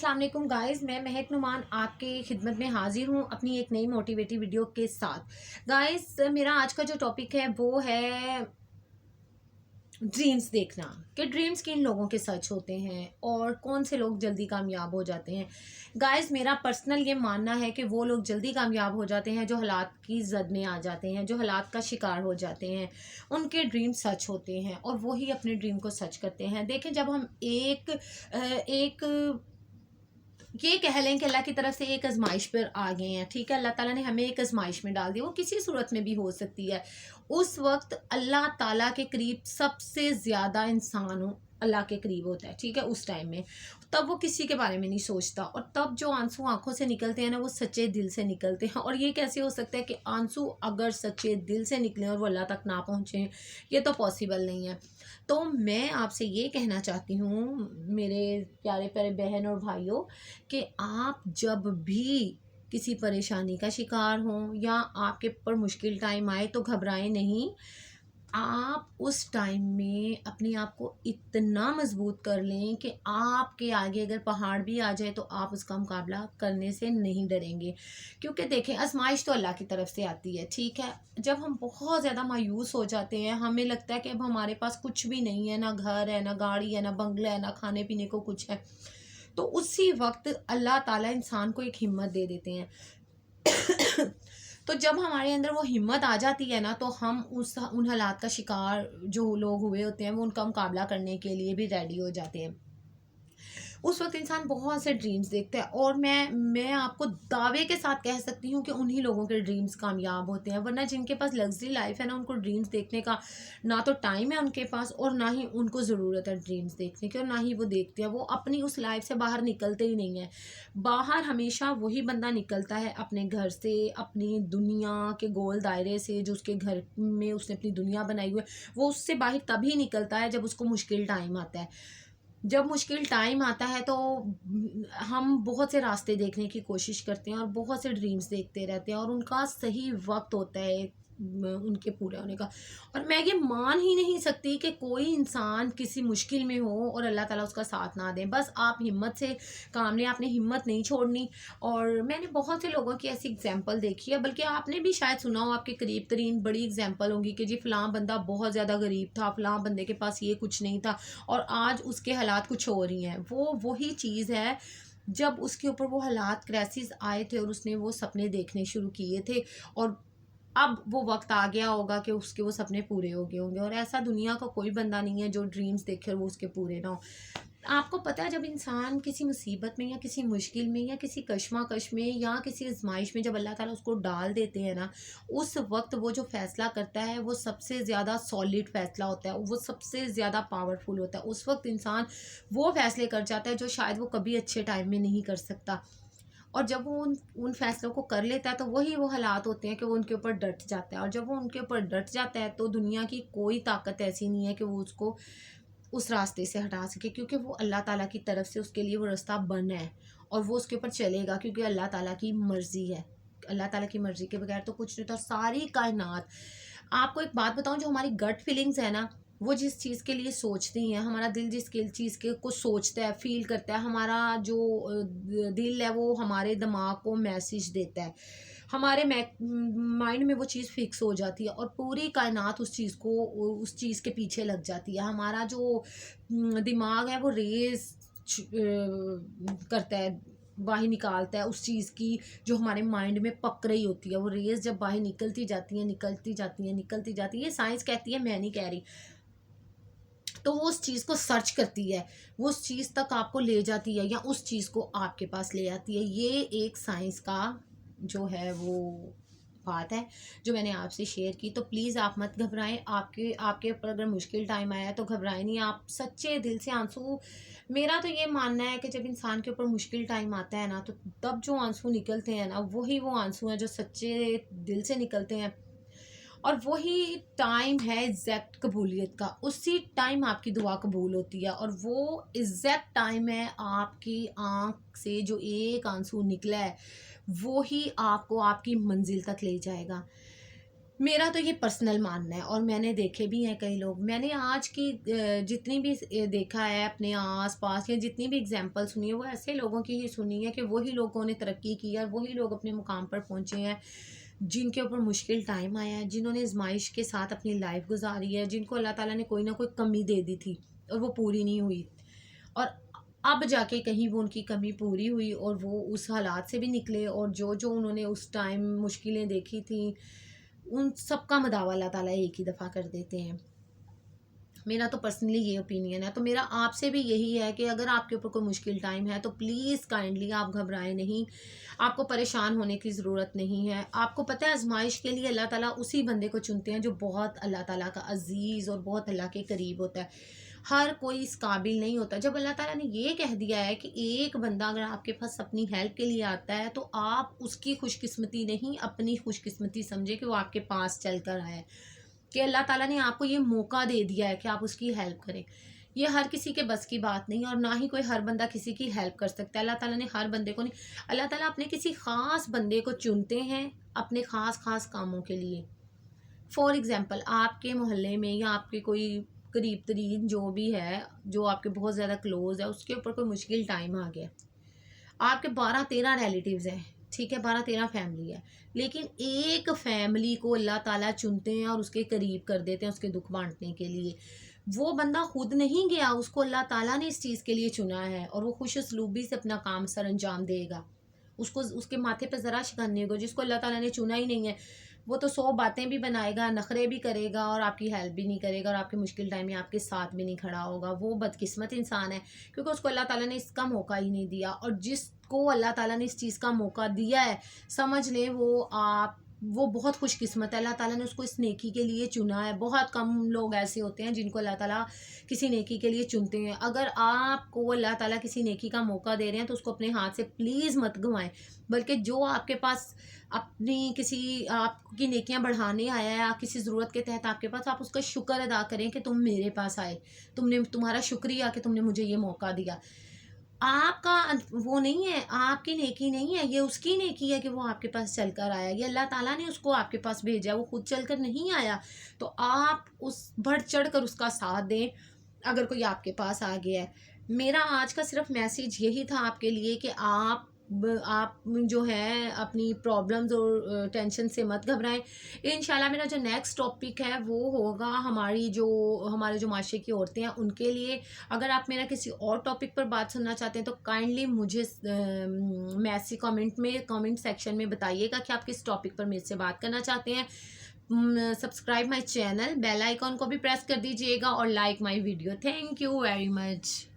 अस्सलाम वालेकुम गाइस, मैं महक नुमान आपके खिदमत में हाजिर हूँ अपनी एक नई मोटिवेटिव वीडियो के साथ। गाइस, मेरा आज का जो टॉपिक है वो है ड्रीम्स देखना, कि ड्रीम्स किन लोगों के सच होते हैं और कौन से लोग जल्दी कामयाब हो जाते हैं। गाइस, मेरा पर्सनल ये मानना है कि वो लोग जल्दी कामयाब हो जाते हैं जो हालात की जद में आ जाते हैं, जो हालात का शिकार हो जाते हैं। उनके ड्रीम सच होते हैं और वही अपने ड्रीम को सच करते हैं। देखें, जब हम एक ये कह लें कि अल्लाह की तरफ से एक आजमाइश पर आ गए हैं, ठीक है, अल्लाह ताला ने हमें एक आजमाइश में डाल दिया, वो किसी सूरत में भी हो सकती है। उस वक्त अल्लाह ताला के करीब सबसे ज़्यादा इंसान हो अल्लाह के करीब होता है, ठीक है, उस टाइम में तब वो किसी के बारे में नहीं सोचता, और तब जो आंसू आंखों से निकलते हैं ना, वो सच्चे दिल से निकलते हैं। और ये कैसे हो सकता है कि आंसू अगर सच्चे दिल से निकले और वो अल्लाह तक ना पहुँचे? ये तो पॉसिबल नहीं है। तो मैं आपसे ये कहना चाहती हूँ मेरे प्यारे प्यारे बहन और भाइयों, कि आप जब भी किसी परेशानी का शिकार हों या आपके ऊपर मुश्किल टाइम आए तो घबराएं नहीं। आप उस टाइम में अपने आप को इतना मजबूत कर लें कि आपके आगे अगर पहाड़ भी आ जाए तो आप उसका मुकाबला करने से नहीं डरेंगे। क्योंकि देखें, आजमाइश तो अल्लाह की तरफ से आती है, ठीक है। जब हम बहुत ज़्यादा मायूस हो जाते हैं, हमें लगता है कि अब हमारे पास कुछ भी नहीं है, ना घर है, ना गाड़ी है, ना बंगला है, ना खाने पीने को कुछ है, तो उसी वक्त अल्लाह ताला इंसान को एक हिम्मत दे देते हैं। तो जब हमारे अंदर वो हिम्मत आ जाती है ना, तो हम उन हालात का शिकार जो लोग हुए होते हैं वो उनका मुकाबला करने के लिए भी रेडी हो जाते हैं। उस वक्त इंसान बहुत से ड्रीम्स देखता है, और मैं आपको दावे के साथ कह सकती हूँ कि उन्हीं लोगों के ड्रीम्स कामयाब होते हैं। वरना जिनके पास लग्जरी लाइफ है ना, उनको ड्रीम्स देखने का ना तो टाइम है उनके पास, और ना ही उनको ज़रूरत है ड्रीम्स देखने की, और ना ही वो देखते हैं। वो अपनी उस लाइफ से बाहर निकलते ही नहीं है। बाहर हमेशा वही बंदा निकलता है अपने घर से, अपनी दुनिया के गोल दायरे से, जो उसके घर में उसने अपनी दुनिया बनाई हुई है, वो उससे बाहर तभी निकलता है जब उसको मुश्किल टाइम आता है। जब मुश्किल टाइम आता है तो हम बहुत से रास्ते देखने की कोशिश करते हैं और बहुत से ड्रीम्स देखते रहते हैं, और उनका सही वक्त होता है उनके पूरे होने का। और मैं ये मान ही नहीं सकती कि कोई इंसान किसी मुश्किल में हो और अल्लाह ताला उसका साथ ना दे। बस आप हिम्मत से काम लें, आपने हिम्मत नहीं छोड़नी। और मैंने बहुत से लोगों की ऐसी एग्जांपल देखी है, बल्कि आपने भी शायद सुना हो, आपके करीब तरीन बड़ी एग्जांपल होगी कि जी फ़लाँ बंदा बहुत ज़्यादा गरीब था, फ़लाँ बंदे के पास ये कुछ नहीं था, और आज उसके हालात कुछ और ही हैं। वो वही चीज़ है जब उसके ऊपर वो हालात क्राइसिस आए थे और उसने वो सपने देखने शुरू किए थे, और अब वो वक्त आ गया होगा कि उसके वो सपने पूरे हो गए होंगे। और ऐसा दुनिया का कोई बंदा नहीं है जो ड्रीम्स देखे और वो उसके पूरे ना हो। आपको पता है, जब इंसान किसी मुसीबत में या किसी मुश्किल में या किसी कशमकश में या किसी आजमाइश में जब अल्लाह ताला उसको डाल देते हैं ना, उस वक्त वो जो फ़ैसला करता है वो सबसे ज़्यादा सॉलिड फ़ैसला होता है, वो सबसे ज़्यादा पावरफुल होता है। उस वक्त इंसान वो फ़ैसले कर जाता है जो शायद वो कभी अच्छे टाइम में नहीं कर सकता। और जब वो उन फैसलों को कर लेता है तो वही वो हालात होते हैं कि वो उनके ऊपर डट जाता है। और जब वो उनके ऊपर डट जाता है तो दुनिया की कोई ताकत ऐसी नहीं है कि वो उसको उस रास्ते से हटा सके, क्योंकि वो अल्लाह ताला की तरफ से उसके लिए वो रास्ता बना है, और वो उसके ऊपर चलेगा क्योंकि अल्लाह ताला की मर्ज़ी है। अल्लाह ताला की मर्ज़ी के बगैर तो कुछ नहीं था। सारी कायनात, आपको एक बात बताऊँ, जो हमारी गट फीलिंग्स है ना, वो जिस चीज़ के लिए सोचती हैं, हमारा दिल जिस के चीज़ के को सोचता है, फ़ील करता है, हमारा जो दिल है वो हमारे दिमाग को मैसेज देता है। हमारे माइंड में वो चीज़ फ़िक्स हो जाती है और पूरी कायनात उस चीज़ के पीछे लग जाती है। हमारा जो दिमाग है वो करता है, बाहर निकालता है उस चीज़ की जो हमारे माइंड में पक रही होती है। वो रेज़ जब बाहर निकलती जाती हैं, निकलती जाती हैं, निकलती जाती है, ये साइंस कहती है, मैं नहीं कह रही। तो वो उस चीज़ को सर्च करती है, वो उस चीज़ तक आपको ले जाती है या उस चीज़ को आपके पास ले आती है। ये एक साइंस का जो है वो बात है जो मैंने आपसे शेयर की। तो प्लीज़ आप मत घबराएं। आपके आपके ऊपर अगर मुश्किल टाइम आया है तो घबराएं नहीं, आप सच्चे दिल से आंसू, मेरा तो ये मानना है कि जब इंसान के ऊपर मुश्किल टाइम आता है ना, तो तब जो आंसू निकलते हैं ना, वही वो आंसू हैं जो सच्चे दिल से निकलते हैं। और वही टाइम है एग्जैक्ट कबूलियत का, उसी टाइम आपकी दुआ कबूल होती है, और वो एग्जैक्ट टाइम है आपकी आँख से जो एक आंसू निकला है, वो ही आपको आपकी मंजिल तक ले जाएगा। میرا تو یہ پرسنل ماننا ہے، اور میں نے دیکھے بھی ہیں کئی لوگ، میں نے آج کی جتنی بھی دیکھا ہے اپنے آس پاس یا جتنی بھی اگزامپل سنی ہے وہ ایسے لوگوں کی ہی سنی ہے کہ وہی لوگوں نے ترقی کی ہے، وہی لوگ اپنے مقام پر پہنچے ہیں جن کے اوپر مشکل ٹائم آیا ہے، جنہوں نے آزمائش کے ساتھ اپنی لائف گزاری ہے، جن کو اللہ تعالیٰ نے کوئی نہ کوئی کمی دے دی تھی اور وہ پوری نہیں ہوئی، اور اب جا کے کہیں وہ ان کی کمی پوری ہوئی اور وہ اس حالات سے بھی نکلے، اور جو جو انہوں نے اس ٹائم مشکلیں دیکھی تھیں ان سب کا مداوع اللہ تعالیٰ ایک ہی دفعہ کر دیتے ہیں۔ میرا تو پرسنلی یہ اوپینین ہے، تو میرا آپ سے بھی یہی ہے کہ اگر آپ کے اوپر کوئی مشکل ٹائم ہے تو پلیز کائنڈلی آپ گھبرائیں نہیں، آپ کو پریشان ہونے کی ضرورت نہیں ہے۔ آپ کو پتہ ہے آزمائش کے لیے اللہ تعالیٰ اسی بندے کو چنتے ہیں جو بہت اللہ تعالیٰ کا عزیز اور بہت اللہ کے قریب ہوتا ہے، ہر کوئی اس قابل نہیں ہوتا۔ جب اللہ تعالیٰ نے یہ کہہ دیا ہے کہ ایک بندہ اگر آپ کے پاس اپنی ہیلپ کے لیے آتا ہے تو آپ اس کی خوش قسمتی نہیں اپنی خوش قسمتی سمجھے کہ وہ آپ کے پاس چل کر آیا ہے، کہ اللہ تعالیٰ نے آپ کو یہ موقع دے دیا ہے کہ آپ اس کی ہیلپ کریں۔ یہ ہر کسی کے بس کی بات نہیں، اور نہ ہی کوئی ہر بندہ کسی کی ہیلپ کر سکتا ہے۔ اللہ تعالیٰ نے ہر بندے کو نہیں، اللہ تعالیٰ اپنے کسی خاص بندے کو چنتے ہیں اپنے خاص خاص کاموں کے لیے۔ فار ایگزامپل آپ کے محلے میں یا آپ کے کوئی قریب ترین جو بھی ہے، جو آپ کے بہت زیادہ کلوز ہے، اس کے اوپر کوئی مشکل ٹائم آ گیا، آپ کے 12-13 ریلیٹیوز ہیں، ٹھیک ہے، 12-13 فیملی ہے، لیکن ایک فیملی کو اللہ تعالیٰ چنتے ہیں اور اس کے قریب کر دیتے ہیں اس کے دکھ بانٹنے کے لیے۔ وہ بندہ خود نہیں گیا، اس کو اللہ تعالیٰ نے اس چیز کے لیے چنا ہے، اور وہ خوش اسلوبی سے اپنا کام سر انجام دے گا، اس کو اس کے ماتھے پہ ذرا شکن نہیں ہوگا۔ جس کو اللہ تعالیٰ نے چنا ہی نہیں ہے وہ تو 100 باتیں بھی بنائے گا، نخرے بھی کرے گا، اور آپ کی ہیلپ بھی نہیں کرے گا، اور آپ کے مشکل ٹائم میں آپ کے ساتھ بھی نہیں کھڑا ہوگا۔ وہ بدقسمت انسان ہے، کیونکہ اس کو اللہ تعالیٰ نے اس کا موقع ہی نہیں دیا، اور جس کو اللہ تعالیٰ نے اس چیز کا موقع دیا ہے سمجھ لیں وہ بہت خوش قسمت ہے، اللہ تعالیٰ نے اس کو اس نیکی کے لیے چنا ہے۔ بہت کم لوگ ایسے ہوتے ہیں جن کو اللہ تعالیٰ کسی نیکی کے لیے چنتے ہیں۔ اگر آپ کو اللہ تعالیٰ کسی نیکی کا موقع دے رہے ہیں تو اس کو اپنے ہاتھ سے پلیز مت گنوائیں، بلکہ جو آپ کے پاس اپنی کسی آپ کی نیکیاں بڑھانے آیا ہے، آپ کسی ضرورت کے تحت آپ کے پاس، آپ اس کا شکر ادا کریں کہ تم میرے پاس آئے، تمہارا شکریہ کہ تم نے مجھے یہ موقع دیا۔ آپ کا وہ نہیں ہے، آپ کی نیکی نہیں ہے، یہ اس کی نیکی ہے کہ وہ آپ کے پاس چل کر آیا، یہ اللہ تعالیٰ نے اس کو آپ کے پاس بھیجا، وہ خود چل کر نہیں آیا، تو آپ اس بڑھ چڑھ کر اس کا ساتھ دیں اگر کوئی آپ کے پاس آ گیا ہے۔ میرا آج کا صرف میسیج یہی تھا آپ کے لیے کہ آپ جو ہے اپنی پرابلمز اور ٹینشن سے مت گھبرائیں۔ انشاءاللہ میرا جو نیکسٹ ٹاپک ہے وہ ہوگا ہمارے جو معاشرے کی عورتیں ہیں ان کے لیے۔ اگر آپ میرا کسی اور ٹاپک پر بات سننا چاہتے ہیں تو کائنڈلی مجھے کامنٹ سیکشن میں بتائیے گا کہ آپ کس ٹاپک پر میرے سے بات کرنا چاہتے ہیں۔ Subscribe my channel, bell icon کو بھی پریس کر دیجئے گا، اور like my video. Thank you very much.